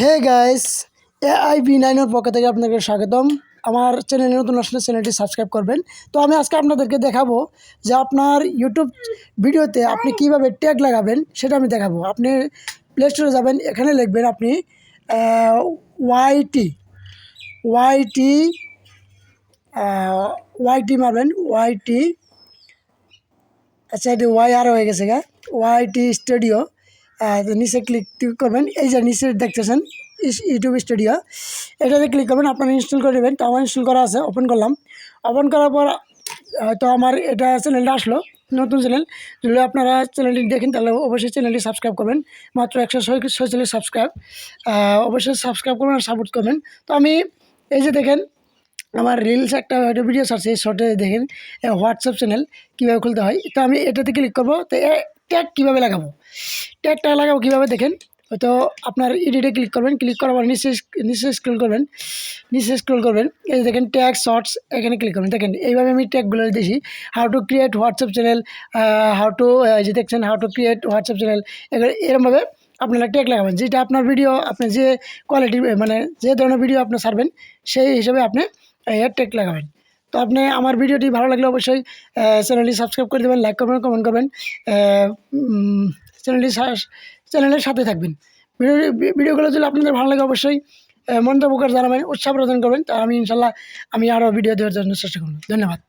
Hey guys, AI V9 পক্ষ থেকে আপনাকে স্বাগতম। আমার চ্যানেলে নতুন আসলে চ্যানেলটি সাবস্ক্রাইব করবেন। তো আমি আজকে আপনাদেরকে দেখাবো যে আপনার ইউটিউব ভিডিওতে আপনি কিভাবে ট্যাগ লাগাবেন সেটা আমি দেখাবো। আপনি প্লে স্টোরে যাবেন, এখানে লিখবেন আপনি ওয়াইটি ওয়াইটি ওয়াইটি মারবেন। ওয়াইটি, আচ্ছা এটি ওয়াই আর হয়ে গেছে গা, ওয়াইটি স্টুডিও। নিচে ক্লিক করবেন, এই যে নিচে দেখতেছেন ইউটিউব স্টুডিও, এটাতে ক্লিক করবেন। আপনারা ইনস্টল করে নেবেন। তো আমার ইনস্টল করা আছে, ওপেন করলাম। ওপেন করার পর হয়তো আমার এটা চ্যানেলটা আসলো, নতুন চ্যানেল। যদি আপনারা চ্যানেলটি দেখেন তাহলে অবশ্যই চ্যানেলটি সাবস্ক্রাইব করবেন। মাত্র 146 সাবস্ক্রাইব, অবশ্যই সাবস্ক্রাইব করবেন আর সাপোর্ট করবেন। তো আমি এই যে দেখেন আমার রিলস একটা ভিডিও ছাড়ছি, শর্টে দেখেন হোয়াটসঅ্যাপ চ্যানেল কীভাবে খুলতে হয়। তো আমি এটাতে ক্লিক করবো। তো ট্যাগ কীভাবে লাগাবো, ট্যাগটা লাগাবো কীভাবে দেখেন। হয়তো আপনার এডিটে ক্লিক করবেন, ক্লিক করার পর নিচে স্ক্রল করবেন, এই দেখেন ট্যাগ শর্টস, এখানে ক্লিক করবেন। দেখেন এইভাবে আমি ট্যাগগুলো দিয়েছি। How to create WhatsApp channel, how to যে দেখছেন how to create WhatsApp channel, এরমভাবে আপনারা ট্যাগ লাগাবেন। যেটা আপনার ভিডিও, আপনি যে কোয়ালিটির মানে যে ধরনের ভিডিও আপনি ছাড়বেন সেই হিসাবে আপনি এর ট্যাগ লাগাবেন। তো আপনি আমার ভিডিওটি ভালো লাগলে অবশ্যই চ্যানেলটি সাবস্ক্রাইব করে দেবেন, লাইক করবেন, কমেন্ট করবেন, চ্যানেলের সাথে থাকবেন। ভিডিওগুলো যদি আপনাদের ভালো লাগে অবশ্যই মন্তব্য করে জানাবেন, উৎসাহ প্রদান করবেন। তা আমি ইনশাল্লাহ আরও ভিডিও দেওয়ার জন্য চেষ্টা করব। ধন্যবাদ।